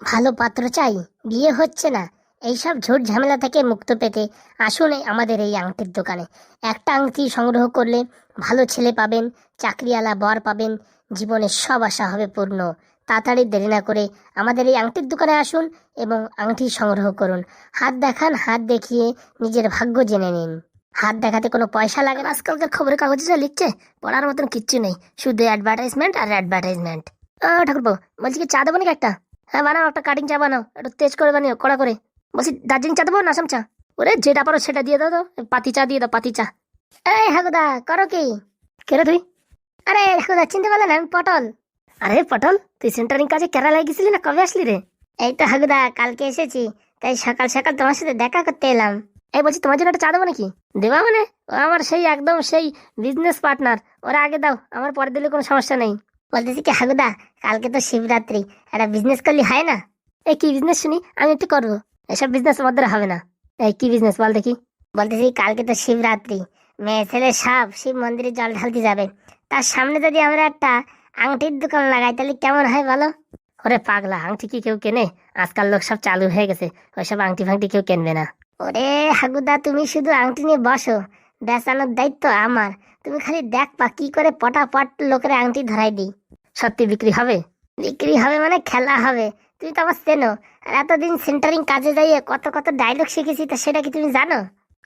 ভালো পাত্র চাই, বিয়ে হচ্ছে না, এইসব ঝুট ঝামেলা থেকে মুক্ত পেতে আসুন আমাদের এই আংটির দোকানে। একটা আংটি সংগ্রহ করলে ভালো ছেলে পাবেন, চাকরিওয়ালা বর পাবেন, জীবনের সব আশা হবে পূর্ণ। তাড়াতাড়ি দেরি না করে আমাদের এই আংটির দোকানে আসুন এবং আংটি সংগ্রহ করুন। হাত দেখান, হাত দেখিয়ে নিজের ভাগ্য জেনে নিন। হাত দেখাতে কোনো পয়সা লাগে না। আজকালকার খবরের কাগজে যা লিখছে, পড়ার মতন কিচ্ছু নেই, শুধু অ্যাডভার্টাইজমেন্ট আর অ্যাডভার্টাইজমেন্ট। ঠাকুরপো, বলছি কি চা দেবো নাকি একটা? হ্যাঁ বানাও, একটা কাটিং চা বানাও, একটু তেজ করে বানিও, কড়া করে। বলছি দার্জিলিং চা দেবো না আসাম চা? ওরে যেটা পারো সেটা দিয়ে দাও তো, পাতি চা দিয়ে দাও, পাতি চা। এই হাগুদা, করো কি? কেরে তুই? আরে হাগুদা, চিনতে পারলে না? আমি পটল। আরে পটল, তুই সেন্টারিং কাজে কেরালায় গেছিলি না? কবে আসলি রে? এই তো হাগুদা, কালকে এসেছি, তাই সকাল সকাল তোমার সাথে দেখা করতে এলাম। এই বলছি তোমার জন্য একটা চা দেবো নাকি? দেবা মানে? ও আমার সেই একদম সেই বিজনেস পার্টনার, ওরা আগে দাও, আমার পরে দিলে কোনো সমস্যা নেই। বলতেছি কি হাগুদা, কালকে তো শিবরাত্রি, একটা বিজনেস করলে হয় না? এই কি বিজনেস শুনি? আমি একটু করবো। এসব বিজনেস আমাদের হবে না। এই কি বিজনেস বল দেখি? বলতেছি কালকে তো শিবরাত্রি, মেয়ে ছেলে সব শিব মন্দিরে জল ঢালতে যাবে, তার সামনে যদি আমরা একটা আংটির দোকান লাগাই তাহলে কেমন হয় বলো? ওরে পাগলা, আংটি কি কেউ কেনে? আজকাল লোক সব চালু হয়ে গেছে, ওইসব আংটি ফাংটি কেউ কিনবে না। ওরে হাগুদা, তুমি শুধু আংটি নিয়ে বসো, বেচানোর দায়িত্ব আমার। তুমি খালি দেখবা কি করে পটাপট লোকের আংটি ধরাই দিই। সত্যি বিক্রি হবে? বিক্রি হবে মানে খেলা হবে। তুমি তো আমার চেনো, আর এতদিন সেন্টারিং কাজে যাইয়ে কত কত ডায়লগ শিখেছি, তা সেটা কি তুমি জানো?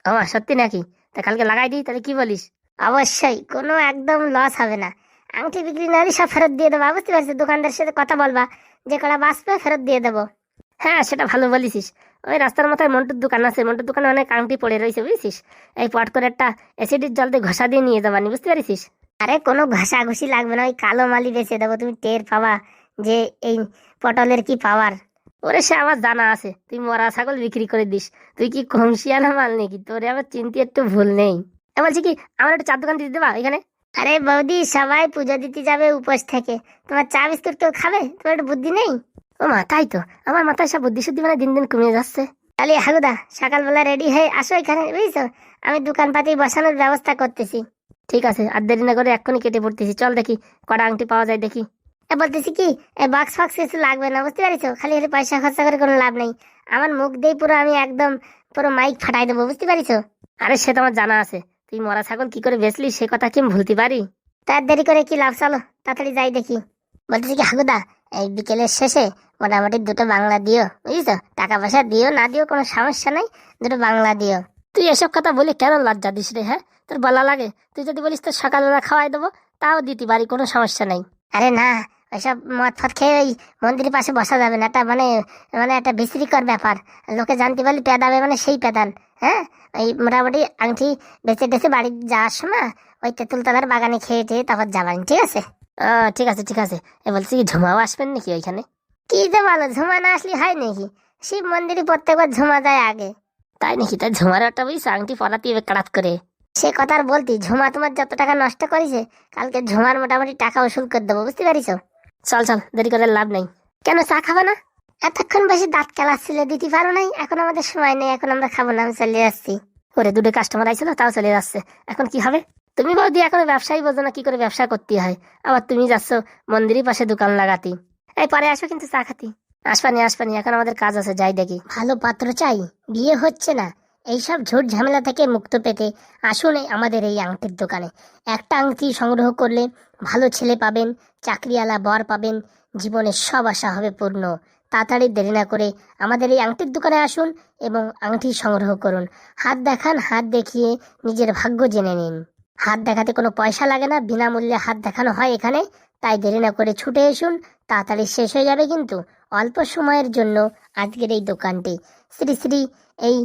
ও সত্যি নাকি? তা কালকে লাগাই দিই, তাহলে কি বলিস? অবশ্যই, কোনো একদম লস হবে না। আংটি বিক্রি না হলে সব ফেরত দিয়ে দেবো, বুঝতে পারছি। দোকানদার সাথে কথা বলবা, যে কটা বাঁচবে ফেরত দিয়ে দেবো। হ্যাঁ সেটা ভালো বলিস। ওই রাস্তার মাথায় মন্টুর দোকান আছে, মন্টুর দোকানে অনেক আংটি পড়ে রয়েছে, বুঝছিস? এই পট করে একটা অ্যাসিডের জল দিয়ে ঘষা দিয়ে নিয়ে যাবানি, বুঝতে পারিস? আরে কোনো ঘষাঘষি লাগবে না, ওই কালো মালি বেচে দেবো, তুমি টের পাবা যে এই পটলের কি পাওয়ার। ওরে সে আমার জানা আছে, তুই মরা ছাগল বিক্রি করে দিস। তুই কি কমসিয়ানা মাল নাকি? তোরে আবার চিনতে একটু ভুল নেই। বলছি কি, আমার একটা চার দোকান দিতে দেবা এখানে? আরে বৌদি, সবাই পুজো দিতে যাবে উপোস থেকে, তোমার চা বিস্কুট কেউ খাবে? তোমার একটু বুদ্ধি নেই? ও মা, তাই তো, আমার মাথায় সব বুদ্ধি শুদ্ধি মানে দিন দিন কমে যাচ্ছে। তাহলে হাগুদা, সকালবেলা রেডি হয়ে আসো এখানে, বুঝছো? আমি দোকানপাতি বসানোর ব্যবস্থা করতেছি। ঠিক আছে, আর দেরি না করে এক্ষুনি কেটে পড়তেছি। চল দেখি কটা আংটি পাওয়া যায় দেখি। বলতেছি কি, বাক্স ফাক্স কিছু লাগবে না, বুঝতে পারিছো? খালি খালি পয়সা খরচা করে কোনো লাভ নেই। আমার মুখ দিয়ে পুরো আমি একদম পুরো মাইক ফাটাই দেবো, বুঝতে পারিছো? আরে সে তো আমার জানা আছে, তুই মরা ছাগল কি করে বেচলি সে কথা কি আমি ভুলতে পারি? তার দেরি করে কি লাভ, চলো তাড়াতাড়ি যাই দেখি। বলতেছি কি হাগুদা, এই বিকেলের শেষে মোটামুটি দুটো বাংলা দিও, বুঝছো? টাকা পয়সা দিও না দিও কোনো সমস্যা নাই, দুটো বাংলা দিও। তুই এসব কথা বলি কেন লজ্জা দিস রে? হ্যাঁ, তোর বলা লাগে? তুই যদি বলিস তোর সকালবেলা খাওয়াই দেবো, তাও দিতে পারি, কোনো সমস্যা নাই। আরে না, ওইসব মদ ফদ খেয়ে ওই মন্দিরের পাশে বসা যাবে না, এটা মানে মানে একটা বিশ্রীকর ব্যাপার। লোকে জানতে পারলে পেদাবে, মানে সেই পেদান। হ্যাঁ, ওই মোটামুটি আংটি বেঁচে টেচে বাড়ি যাওয়ার সময় ওই তেঁতুল তলার বাগানে খেয়ে টেয়ে তারপর যাবেন, ঠিক আছে? ঠিক আছে ঠিক আছে। বলছি কি, ঝুমাও আসবেন নাকি ওইখানে? কি যে বলো, ঝুমা না আসলে হয় নাকি? শিব মন্দিরে প্রত্যেকবার ঝুমা যায় আগে। তাই নাকি? তাই ঝুমার একটা বুঝছো আংটি পরাতে হবে কাড়াত করে। সে কথা আর বলতি, ঝুমা তোমার যত টাকা নষ্ট করেছে, কালকে ঝুমার মোটামুটি টাকা উসুল করে দেবো, বুঝতে পারিস? চল চল, দেরি করে লাভ নেই। কেন, চা খাবা না? এতক্ষণ বেশি দাঁত কেলাচ্ছিলে, দিতে পারো নাই? এখন আমাদের সময় নেই, এখন আমরা খাবো না, আমি চলে যাচ্ছি। ওরে, দুটো কাস্টমার আইছিল তাও চলে যাচ্ছে, এখন কি হবে? তুমি বৌদি এখনো ব্যবসায়ী বোঝো না কি করে ব্যবসা করতে হয়, আবার তুমি যাচ্ছ মন্দিরের পাশে দোকান লাগাতি। এই পরে আসো কিন্তু চা খাতি। আসবানি আসবানি, এখন আমাদের কাজ আছে, যাই দেখি। ভালো পাত্র চাই, বিয়ে হচ্ছে না, এইসব ঝুট ঝামেলা থেকে মুক্ত পেতে আসুন আমাদের এই আংটির দোকানে। একটা আংটি সংগ্রহ করলে ভালো ছেলে পাবেন, চাকরিওয়ালা বর পাবেন, জীবনের সব আশা হবে পূর্ণ। তাড়াতাড়ি দেরি না করে আমাদের এই আংটির দোকানে আসুন এবং আংটি সংগ্রহ করুন। হাত দেখান, হাত দেখিয়ে নিজের ভাগ্য জেনে নিন। হাত দেখাতে কোনো পয়সা লাগে না, বিনামূল্যে হাত দেখানো হয় এখানে। তাই দেরি না করে ছুটে আসুন, তাড়াতাড়ি শেষ হয়ে যাবে কিন্তু অল্প সময়ের জন্য আজকের এই দোকানটি। শ্রী শ্রী এই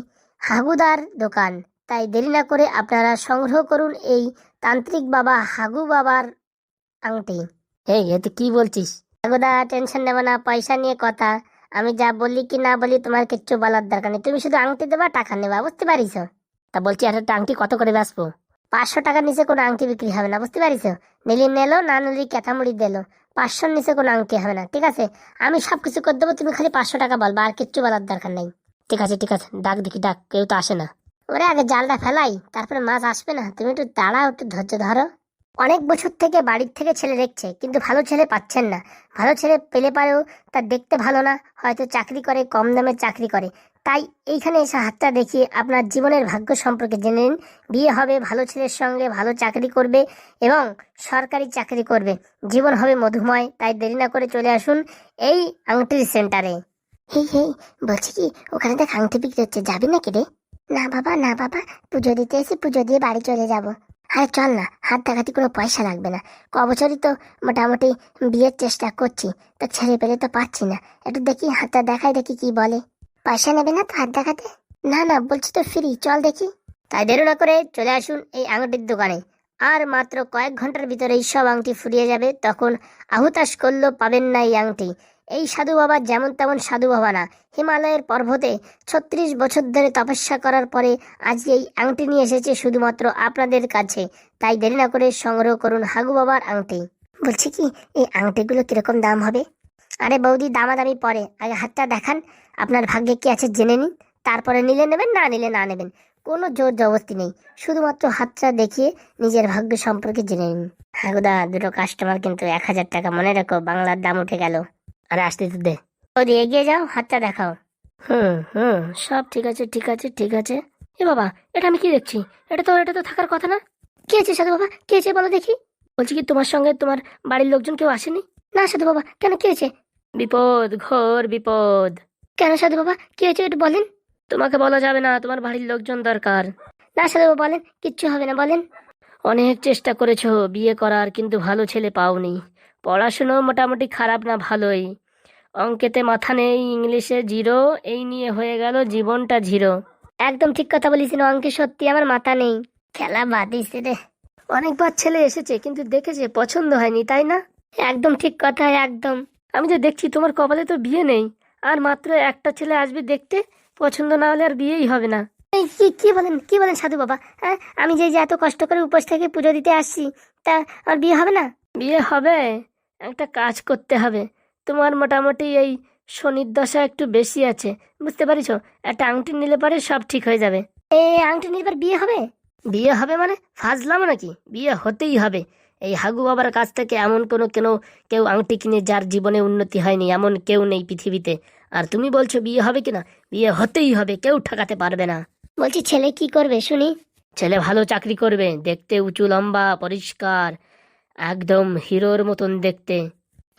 হাগুদার দোকান। তাই দেরি না করে আপনারা সংগ্রহ করুন এই তান্ত্রিক বাবা হাগু বাবার আংটি। এই এতে কি বলছিস? হাগুদা, টেনশন নেবে না, পয়সা নিয়ে কথা। আমি যা বললি কি না বলি তোমার কিচ্ছু বলার দরকার নেই, তুমি শুধু আংটি দেবা, টাকা নেবা, বুঝতে পারিস? তা বলছি আর একটা আংটি কত করে বেচবো? 500 টাকার নিচে কোনো আংটি বিক্রি হবে না, বুঝতে পারিস? নিলি নেলো, না নিলি ক্যাথামুড়ি দিল। 500-র নিচে কোনো আংটি হবে না, ঠিক আছে? আমি সব কিছু করে দেবো, তুমি খালি 500 টাকা বলবা, আর কিচ্ছু বলার দরকার নেই। ঠিক আছে ঠিক আছে, ডাক দেখি ডাক, কেউ তো আসে না। ওরে আগে জালটা ফেলাই, তারপরে মাছ আসবে না, তুমি একটু দাঁড়াও, একটু ধৈর্য ধরো। অনেক বছর থেকে বাড়ির থেকে ছেলে দেখছে, কিন্তু ভালো ছেলে পাচ্ছেন না। ভালো ছেলে পেলে পারেও তার দেখতে ভালো না, হয়তো চাকরি করে, কম দামে চাকরি করে। তাই এইখানে এসে হাতটা দেখিয়ে আপনার জীবনের ভাগ্য সম্পর্কে জেনে নিন। বিয়ে হবে ভালো ছেলের সঙ্গে, ভালো চাকরি করবে এবং সরকারি চাকরি করবে, জীবন হবে মধুময়। তাই দেরি না করে চলে আসুন এই আংটির সেন্টারে। হেই হেই, বলছি কি, ওখানে দেখ আংটি বিক্রি হচ্ছে, যাবি নাকি রে? না বাবা, না বাবা, পুজো দিতে এসে পুজো দিয়ে বাড়ি চলে যাব। আরে চল না, হাত দেখাতে কোনো পয়সা লাগবে না। ক বছরই তো মোটামুটি বিয়ের চেষ্টা করছি, তো ছেড়ে পেলে তো পাচ্ছি না। একটু দেখি হাতটা দেখাই, দেখি কি বলে। পয়সা নেবে না তো হাত দেখাতে? না না, বলছি তো ফ্রি, চল দেখি। তাই দেরি না করে চলে আসুন এই আংটির দোকানে। আর মাত্র কয়েক ঘন্টার ভিতরে এই সব আংটি ফুরিয়ে যাবে, তখন আহুতাশ করলেও পাবেন না এই আংটি। এই সাধু বাবা যেমন তেমন সাধু বাবা না, হিমালয়ের পর্বতে 36 বছর ধরে তপস্যা করার পরে আজকে এই আংটি নিয়ে এসেছে শুধুমাত্র আপনাদের কাছে। তাই দেরি না করে সংগ্রহ করুন হাগু বাবার আংটি। বলছি কি, এই আংটিগুলো কিরকম দাম হবে? আরে বৌদি, দামাদামি পরে, আগে হাতটা দেখান। আপনার ভাগ্যে কি আছে জেনে নিন, তারপরে নিলে নেবেন, না নিলে না নেবেন। কোনো জোর জবরদস্তি নেই, শুধুমাত্র হাতটা দেখিয়ে নিজের ভাগ্য সম্পর্কে জেনে নিন। হাগুদা, দুটো কাস্টমার কিন্তু 1000 টাকা, মনে রাখো, বাংলার দাম উঠে গেল। আরে আসতে তো দে। বৌদি এগিয়ে যাও, হাতটা দেখাও। হুম হুম, সব ঠিক আছে, ঠিক আছে, ঠিক আছে। এ বাবা, এটা আমি কি দেখছি? এটা তো থাকার কথা না। কি আছে সাধু বাবা, কি আছে বলো দেখি। বলছি কি, তোমার সঙ্গে তোমার বাড়ির লোকজন কেউ আসেনি? না সাধু বাবা, কেন, কি হয়েছে? বিপদ, ঘোর বিপদ। কেন সাধু বাবা, কি হয়েছে একটু বলেন। তোমাকে বলা যাবে না, তোমার বাড়ির লোকজন দরকার। না সাধু বাবা বলেন, কিচ্ছু হবে না, বলেন। অনেক চেষ্টা করেছো বিয়ে করার, কিন্তু ভালো ছেলে পাওনি। পড়াশুনো মোটামুটি খারাপ না, ভালোই। অঙ্কেতে মাথা নেই, ইংলিশে জিরো, এই নিয়ে হয়ে গেল জীবনটা জিরো। একদম ঠিক কথা বলিস, অঙ্কে সত্যি আমার মাথা নেই। খেলা বাদ দিছে রে। অনেকবার ছেলে এসেছে, কিন্তু দেখেছে, পছন্দ হয়নি, তাই না? একদম ঠিক কথা, একদম। আমি যে দেখছি তোমার কপালে তো বিয়ে নেই, আর মাত্র একটা ছেলে আসবে দেখতে, পছন্দ না হলে আর বিয়েই হবে না। এই কি কি বলেন, কি বলেন সাধু বাবা? হ্যাঁ, আমি যে এত কষ্ট করে উপোস থেকে পুজো দিতে আসছি, তা আর বিয়ে হবে না? বিয়ে হবে, একটা কাজ করতে হবে। তোমার মোটামুটি এই শনির দশা একটু বেশি আছে, বুঝতে পারিছো? একটা আংটি নিলে পরে সব ঠিক হয়ে যাবে। এই আংটি নিলে পর বিয়ে হবে? বিয়ে হবে মানে ফাজলাম নাকি? বিয়ে হতেই হবে। এই হাগু বাবার কাছ থেকে এমন কেউ আংটি কিনে যার জীবনে উন্নতি হয়নি, এমন কেউ নেই পৃথিবীতে। আর তুমি বলছো বিয়ে হবে কিনা? বিয়ে হতেই হবে, কেউ ঠকাতে পারবে না। বলছি ছেলে কি করবে শুনি? ছেলে ভালো চাকরি করবে, দেখতে উঁচু লম্বা পরিষ্কার, একদম হিরোর মতন দেখতে।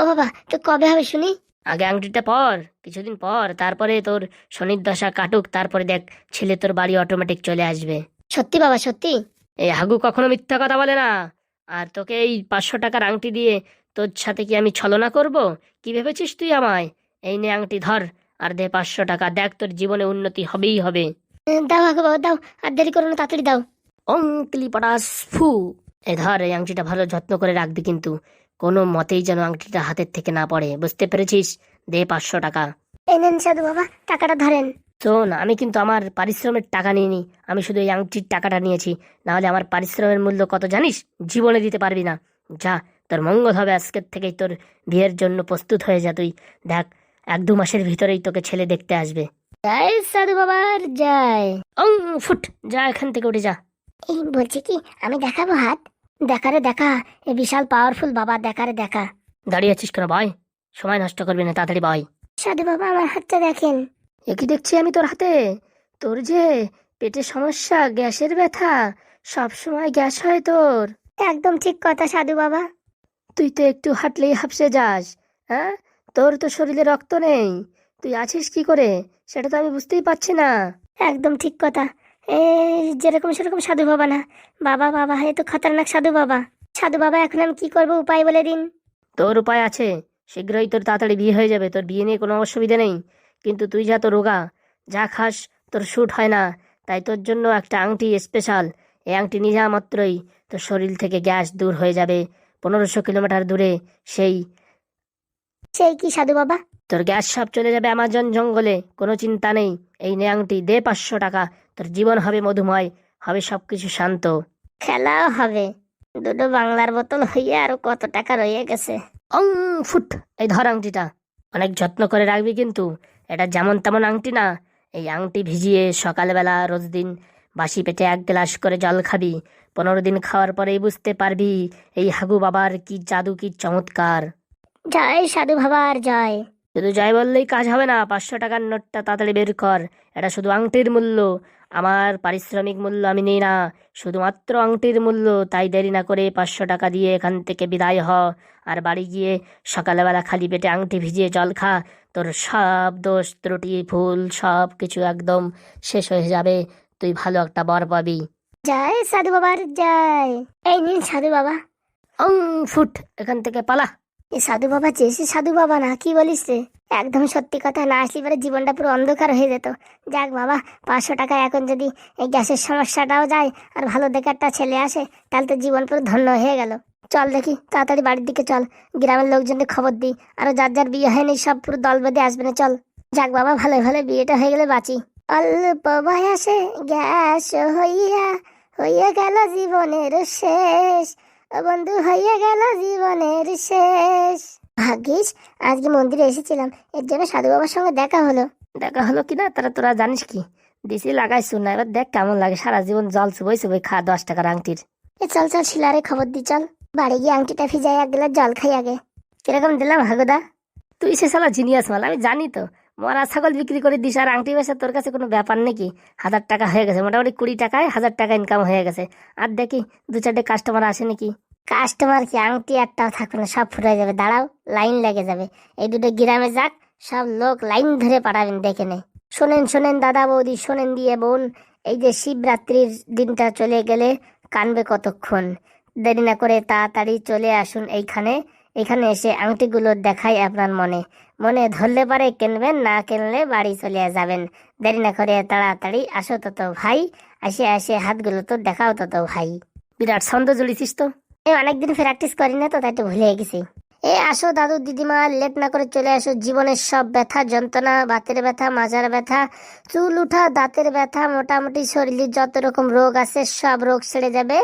ও বাবা, তো কবে হবে শুনি? আগে আংটিটা পর, কিছুদিন পর, তারপরে তোর শনির দশা কাটুক, তারপরে দেখ ছেলে তোর বাড়ি অটোমেটিক চলে আসবে। সত্যি বাবা, সত্যি? এই হাগু কখনো মিথ্যা কথা বলে না। আর তোকে এই 500 টাকার আংটি দিয়ে তোর সাথে কি আমি ছলনা করব? কি ভেবেছিস তুই আমায়? এই নে আংটি ধর, আর দে 500 টাকা, দেখ তোর জীবনে উন্নতি হবেই হবে। দাও হাগু বাবা, দাও, আর দেরি করো না, তাড়াতাড়ি দাও। অঙ্কলি পটাস ফু। এই ধর, এই আংটিটা ভালো যত্ন করে রাখবি, কিন্তু কোনো মতেই যেন আংটিটা হাতের থেকে না পড়ে, বুঝতে পেরেছিস? দে 500 টাকা। এই নেন সাধু বাবা, টাকাটা ধরেন। শোন, আমি কিন্তু আমার পারিশ্রমের টাকা নিইনি, আমি শুধু এই আংটির টাকাটা নিয়েছি। না হলে আমার পারিশ্রমের মূল্য কত জানিস? জীবনে দিতে পারবি না। যা, তোর মঙ্গল হবে, আজকের থেকেই তোর বিয়ের জন্য প্রস্তুত হয়ে যা তুই। দেখ, 1-2 মাসের ভিতরেই তোকে ছেলে দেখতে আসবে। জয় সাধু বাবার জয়। অং ফুট, যা এখান থেকে, উঠে যা। এই বলছি কি, আমি দেখাবো হাত? দেখারে দেখা, এই বিশাল পাওয়ারফুল বাবা, দেখারে দেখা। দাঁড়িয়ে আছিস কেন, ভাই? সময় নষ্ট করবি না, তাড়াতাড়ি ভাই। সাধু বাবা, আমার হাতটা দেখেন। এ কি দেখছি আমি তোর হাতে? তোর যে পেটের সমস্যা, গ্যাসের ব্যথা, সব সময় গ্যাস হয় তোর। একদম ঠিক কথা সাধু বাবা। তুই তো একটু হাঁটলেই হাঁপসে যাস। হ্যাঁ, তোর তো শরীরে রক্ত নেই, তুই আছিস কি করে সেটা তো আমি বুঝতেই পারছি না। একদম ঠিক কথা। যেরকম সেরকম সাধু বাবা না। বাবা বাবা, এ তো খতরনাক সাধু বাবা। সাধু বাবা, এখন আমি কি করবো, উপায় বলে দিন। তোর উপায় আছে, শীঘ্রই তোর তাড়াতাড়ি বিয়ে হয়ে যাবে, তোর বিয়ে নিয়ে কোনো অসুবিধা নেই। কিন্তু তুই যা তো রোগা, যা খাস তোর স্যুট হয় না। তাই তোর জন্য একটা আংটি স্পেশাল। এই আংটি নিয়ে যাওয়া মাত্রই তোর শরীর থেকে গ্যাস দূর হয়ে যাবে। 1500 কিলোমিটার দূরে সেই সেই কি সাধু বাবা? তোর গ্যাস সব চলে যাবে অ্যামাজন জঙ্গলে, কোনো চিন্তা নেই। এই নে আংটি, দে 500 টাকা, তোর জীবন হবে মধুময়, হবে সবকিছু শান্ত। খেলাও হবে। দুটো বাংলার বোতল হইয়া আরো কত টাকা রয়ে গেছে। অং ফুট, এই ধর আংটিটা, অনেক যত্ন করে রাখবি কিন্তু। এটা যেমন তেমন আংটি না। এই আংটি ভিজিয়ে সকালবেলা রোজ দিন বাসি পেটে 1 গ্লাস করে জল খাবি। 15 দিন খাওয়ার পরেই বুঝতে পারবি এই হাগু বাবার কি জাদু, কি চমৎকার। জয় সাধু বাবার জয়। শুধু জয় বললেই কাজ হবে না, 500 টাকার নোটটা তাড়াতাড়ি বের কর। এটা শুধু আংটির মূল্য, আমার পারিশ্রমিক মূল্য আমি নিই না, শুধুমাত্র আংটির মূল্য। তাই দেরি না করে 500 টাকা দিয়ে এখান থেকে বিদায় হ। আর বাড়ি গিয়ে সকালবেলা খালি পেটে আংটি ভিজিয়ে জল খা। তোর সব দোষ ত্রুটি ভুল সব কিছু একদম শেষ হয়ে যাবে, তুই ভালো একটা বর পাবি। জয় সাধু বাবার জয়। এই নিন সাধু বাবা। অং ফুট, এখান থেকে পালা। এই সাধু বাবা চেয়েছে সাধু বাবা না, কি বলিস রে? একদম সত্যি কথা, না আসলে পরে জীবনটা পুরো অন্ধকার হয়ে যেত। যাক বাবা, 500 টাকা এখন যদি এই গ্যাসের সমস্যাটাও যায় আর ভালো দেখে একটা ছেলে আসে, তাহলে তো জীবন পুরো ধন্য হয়ে গেল। চল দেখি, তাড়াতাড়ি বাড়ির দিকে চল, গ্রামের লোকজনকে খবর দিই, আরো যার যার বিয়ে হয়নি সব পুরো দল বেঁধে আসবে না, চল। যাক বাবা, ভালো ভালো বিয়েটা হয়ে গেলে বাঁচি। অল্প বয়সে গ্যাস হইয়া হইয়া গেল জীবনের শেষ, ও বন্ধু হইয়া গেল জীবনের শেষ। ভাগ্যিস আজকে মন্দিরে এসেছিলাম, এর জন্য সাধু বাবার সঙ্গে দেখা হলো। দেখা হলো কিনা তোরা জানিস কি? দিছি লাগাই শুন না, এবার দেখ কেমন লাগে। সারা জীবন জল চুবই চুবই খা 10 টাকার আংটির। এ চল চল, শিলারে খবর দি, চল বাড়ি গিয়ে আংটিটা ভিজাই 1 গ্লাস জল খাই আগে। কিরকম দিলাম হাগুদা? তুই সে শালা জিনিয়াস মাল, আমি জানি তো। মরা ছাগল বিক্রি করে দিস আর আংটি বেচা তোর কাছে কোনো ব্যাপার নাকি? 1000 টাকা হয়ে গেছে, মোটামুটি 20 টাকায় 1000 টাকা ইনকাম হয়ে গেছে। আর দেখি 2-4টে কাস্টমার আসে নাকি। কাস্টমার কি, আংটি একটাও থাকবে না, সব ফুরাই যাবে। দাঁড়াও, লাইন লেগে যাবে। এই দুটো গ্রামে যাক, সব লোক লাইন ধরে পাঠাবেন, দেখে নে। শোনেন শোনেন দাদা বৌদি, শোনেন দিয়ে বোন, এই যে শিবরাত্রির দিনটা চলে গেলে কানবে কতক্ষণ? দেরি না করে তাড়াতাড়ি চলে আসুন এইখানে। এখানে এসে আংটিগুলো দেখাই আপনার মনে মনে ধরলে পারে কিনবেন, না কিনলে বাড়ি চলে যাবেন। দেরি না করে তাড়াতাড়ি আসো তো ভাই, আসে আসে হাতগুলো তো দেখাও তো ভাই। বিরাট ছন্দ জুড়েছিস তো। এই অনেকদিন প্র্যাকটিস করি না তো, তাই তো ভুলে গেছি। এ আসো দাদু দিদিমা, লেট না করে চলে আসো। জীবনের সব ব্যথা যন্ত্রণা, বাতের ব্যথা, মাজার ব্যথা, চুল উঠা, দাঁতের ব্যথা, মোটামুটি শরীরের যত রকম রোগ আছে সব রোগ সেরে যাবে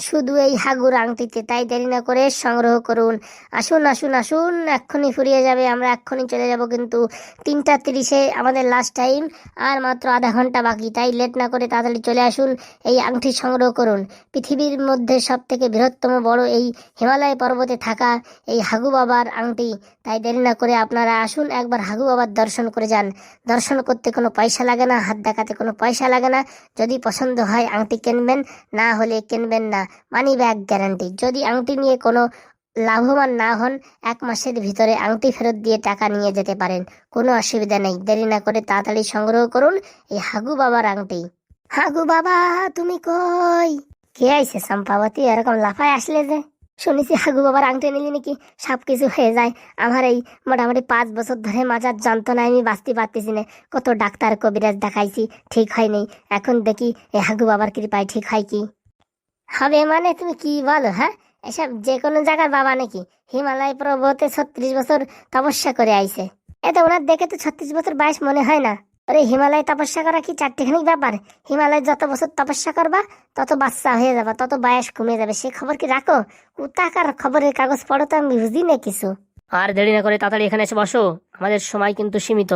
শুধু এই হাগুর আংটিতে। তাই দেরি না করে সংগ্রহ করুন। আসুন আসুন আসুন, এক্ষুনি ফুরিয়ে যাবে, আমরা এক্ষুনি চলে যাব, কিন্তু 3টা 30-এ আমাদের লাস্ট টাইম, আর মাত্র আধা ঘন্টা বাকি। তাই লেট না করে তাড়াতাড়ি চলে আসুন, এই আংটি সংগ্রহ করুন। পৃথিবীর মধ্যে সব থেকে বৃহত্তম বড় এই হিমালয় পর্বতে থাকা এই হাগু বাবার আংটি। তাই দেরি না করে আপনারা আসুন, একবার হাগু বাবার দর্শন করে যান। দর্শন করতে কোনো পয়সা লাগে না, হাত দেখাতে কোনো পয়সা লাগে না। যদি পছন্দ হয় আংটি কিনবেন, না হলে কিনবেন না, মানি ব্যাগ গ্যারান্টি। যদি আংটি নিয়ে কোনো লাভবান না হন, 1 মাসের ভিতরে আংটি ফেরত দিয়ে টাকা নিয়ে যেতে পারেন, কোনো অসুবিধা নেই। দেরি না করে তাড়াতাড়ি সংগ্রহ করুন এই হাগু বাবার আংটি। হাগু বাবা তুমি কই? কে আইছে সম্পাবতী, এরকম লাফায় আসলে যে? শুনেছি হাগু বাবার আংটি নিলে নাকি সব কিছু হয়ে যায়। আমার এই মোটামুটি 5 বছর ধরে মাজার যন্ত্রণায় আমি বাঁচতে পারতেছি না। কত ডাক্তার কবিরাজ দেখাইছি, ঠিক হয়নি। এখন দেখি এই হাগু বাবার কৃপায় ঠিক হয় কি হবে। মানে তুমি কি বলো? হ্যাঁ, এসব যে কোনো জায়গার বাবা নাকি? হিমালয় পর্বতে 36 বছর তপস্যা করে আইছে। এতে ওনার দেখে তো 36 বছর বয়স মনে হয় না। আরে হিমালয় তপস্যা করা কি চারটেখানিক ব্যাপার? হিমালয় যত বছর তপস্যা করবা তত বাচ্চা হয়ে যাবা, তত বয়স কমে যাবে। সে খবর কি রাখো? কোথাকার খবরের কাগজ পড়ো তো, আমি বুঝি না কিছু। আর দেরি না করে তাড়াতাড়ি এখানে এসে বসো, আমাদের সময় কিন্তু সীমিত।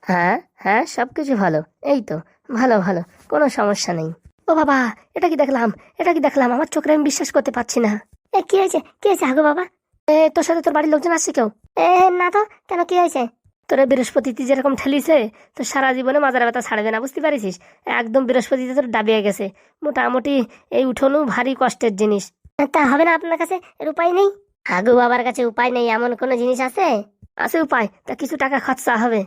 হ্যাঁ হ্যাঁ, সবকিছু ভালো, এই তো ভালো ভালো, কোনো সমস্যা নেই। ও বাবা, এটা কি দেখলাম, এটা কি দেখলাম, আমার চোখে আমি বিশ্বাস করতে পারছি না। এ কি হয়েছে, কি হয়েছে হাগু বাবা? তোর সাথে তোর বাড়ির লোকজন আসছে কেউ? না তো, কেন কি হয়েছে? তোরা বৃহস্পতিতে যেরকম ঠেলিছে, তো সারা জীবনে মাজার ব্যথা ছাড়বে না, বুঝতে পারিস? একদম বৃহস্পতিতে তোর ডাবিয়ে গেছে মোটামুটি। এই উঠোনও ভারী কষ্টের জিনিস। তা হবে না আপনার কাছে? এর উপায় নেই? হাগু বাবার কাছে উপায় নেই এমন কোনো জিনিস আছে? আছে উপায়, তা কিছু টাকা খরচা হবে।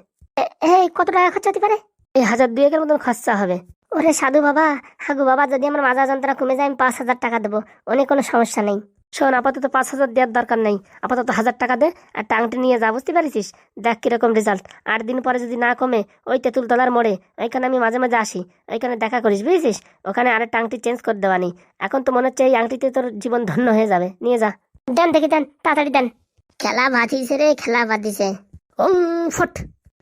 কত টাকা খরচা হতে পারে? এই 1000-2-এর মতন খরচা হবে। ওরে সাধু বাবা, হাগু বাবা, যদি আমার মাজা যন্ত্রণা কমে যায় আমি 5,000 টাকা দেবো, অনেক কোনো সমস্যা নেই। শোন, আপাতত 5,000 দেওয়ার দরকার নেই, আপাতত 1000 টাকা দে আর টাংটি নিয়ে যা, বুঝতে পারিস? দেখ কিরকম রেজাল্ট। 8 দিন পরে যদি না কমে, ওই তেঁতুলতলার মোড়ে ওইখানে আমি মাঝে মাঝে আসি, ওইখানে দেখা করিস, বুঝেছিস? ওখানে আরেকটা আংটি চেঞ্জ করে দেওয়ানি। এখন তো মনে হচ্ছে এই আংটিতে তোর জীবন ধন্য হয়ে যাবে, নিয়ে যা। দেন দেখি, দেন তাড়াতাড়ি দেন। খেলা বাঁধিছে রে, খেলা বাঁধিছে। ওং ফট।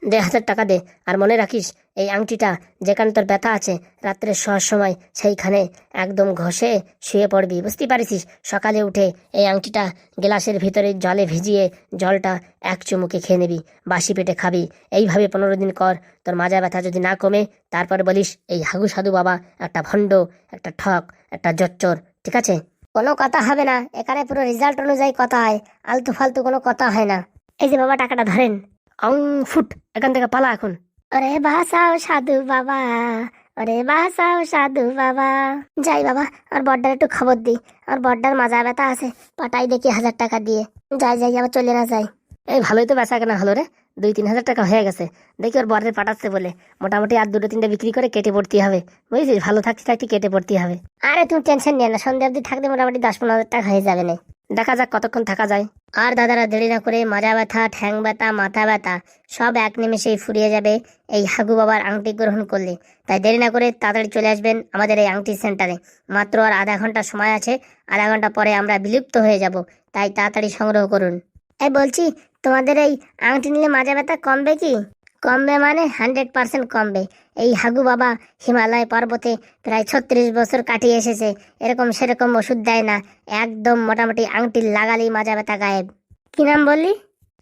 দে, 1000 টাকা দে। আর মনে রাখিস, এই আংটিটা যেখানে তোর ব্যথা আছে রাত্রে শোয়ার সময় সেইখানে একদম ঘষে শুয়ে পড়বি, বুঝতে পারিস? সকালে উঠে এই আংটিটা গ্লাসের ভিতরে জলে ভিজিয়ে জলটা এক চুমুকে খেয়ে নিবি, বাসি পেটে খাবি। এইভাবে 15 দিন কর। তোর মাজা ব্যথা যদি না কমে, তারপর বলিস এই হাগু সাধু বাবা একটা ভণ্ড, একটা ঠক, একটা জচ্চর, ঠিক আছে? কোনো কথা হবে না, এখানে পুরো রেজাল্ট অনুযায়ী কথা হয়, আলতু ফালতু কোনো কথা হয় না। এই যে বাবা, টাকাটা ধরেন। অং ফুট, এখান থেকে পালা এখন। ওরে বাসাও সাধু বাবা, ওরে বাসাও সাধু বাবা। যাই বাবা, আর বড্ডার একটু খবর দিই, আর বড্ডার মাজা ব্যথা আছে, পাঠাই দেখি 1000 টাকা দিয়ে। যাই যাই, আবার চলে না যাই। এই ভালোই তো বেচা কেনা হলো রে, 2-3 হাজার টাকা হয়ে গেছে। দেখি ওর বরের পাঠাচ্ছে বলে মোটামুটি আর 2-3টা বিক্রি করে কেটে পড়তে হবে, বুঝেছিস? ভালো থাকতে থাকতে কেটে পড়তে হবে। আরে তুমি টেনশন নিয়ে না, সন্ধ্যা অব্দি থাকলে মোটামুটি 10-15 হাজার টাকা হয়ে যাবে না। দেখা যাক কতক্ষণ থাকা যায়। আর দাদারা দেরি না করে মাজা ব্যথা, ঠ্যাং ব্যথা, মাথা ব্যথা সব এক নিমেষেই ফুরিয়ে যাবে এই হাগু বাবার আংটি গ্রহণ করলে। তাই দেরি না করে তাড়াতাড়ি চলে আসবেন আমাদের এই আংটি সেন্টারে। মাত্র আর আধা ঘন্টা সময় আছে, আধা ঘন্টা পরে আমরা বিলুপ্ত হয়ে যাব, তাই তাড়াতাড়ি সংগ্রহ করুন। এই বলছি, তোমাদের এই আংটি নিলে মাজা ব্যথা কমবে কি? কমবে মানে 100% কমবে। এই হাগু বাবা হিমালয় পর্বতে প্রায় 36 বছর কাটিয়ে এসেছে, এরকম সেরকম ওষুধ দেয় না, একদম মোটামুটি আংটি লাগালেই মাজা ব্যথা গায়েব। কি নাম বললি?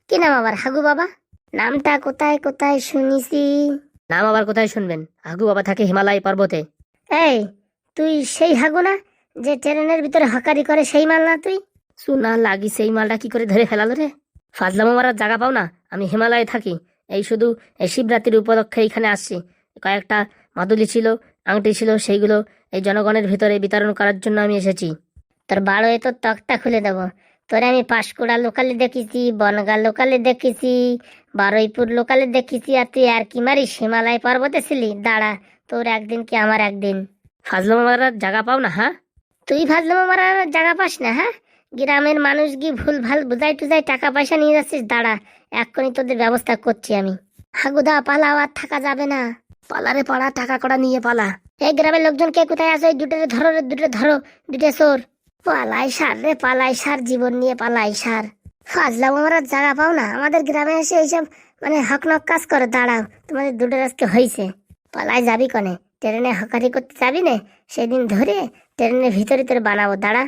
কি নাম আবার? হাগু বাবা? নামটা কোথায় কোথায় শুনিছি। নাম আবার কোথায় শুনবেন? হাগু বাবা থাকে হিমালয় পর্বতে। এই, তুই সেই হাগু না যে ট্রেনের ভিতরে হকারি করে? সেই মাল না তুই? শোনা লাগি, সেই মালটা কি করে ধরে ফেলালো রে? ফাজলামো মারার জায়গা পাও না? আমি হিমালয়ে থাকি, এই শুধু এই শিবরাত্রির উপলক্ষে এইখানে আসছি। কয়েকটা মাদুলি ছিল, আংটি ছিল, সেইগুলো এই জনগণের ভিতরে বিতরণ করার জন্য আমি এসেছি। তোর বারোয় তো তকটা খুলে দেবো। তোরে আমি পাঁশকুড়া লোকালে দেখেছি, বনগা লোকালে দেখেছি, বারুইপুর লোকালে দেখেছি, আর তুই আর কি মারিস? হিমালয় পর্বতে ছিলি? দাঁড়া, তোর একদিন কি আমার একদিন। ফাজলামো মারার জায়গা পাও না? হ্যাঁ, তুই ফাজলামো মারার জায়গা পাস না? হ্যাঁ, গ্রামের মানুষ কি ভুল ভাল বুঝাই টুজাই টাকা পয়সা নিয়ে যাচ্ছিস? দাঁড়া, এক্ষুনি তোদের ব্যবস্থা করছি আমি। হাগুদা পালাও, আর থাকা যাবে না। পালারে পালা, টাকা কড়া নিয়ে পালা। এই গ্রামের লোকজন কে কোথায় আছে? দুটো ধরো রে, দুটো ধরো, দুটো সোর। পালাই সার রে, পালাই সার, জীবন নিয়ে পালাই সার। ফাজলামো মারার জায়গা পাও না? আমাদের গ্রামে এসে এইসব মানে হকনক কাজ করে। দাঁড়াও, তোমাদের দুটোর আজকে হয়েছে। পালাই যাবি কনে? ট্রেনে হকারি করতে যাবি না? সেদিন ধরে ট্রেনের ভিতরে তোর বানাবো, দাঁড়া।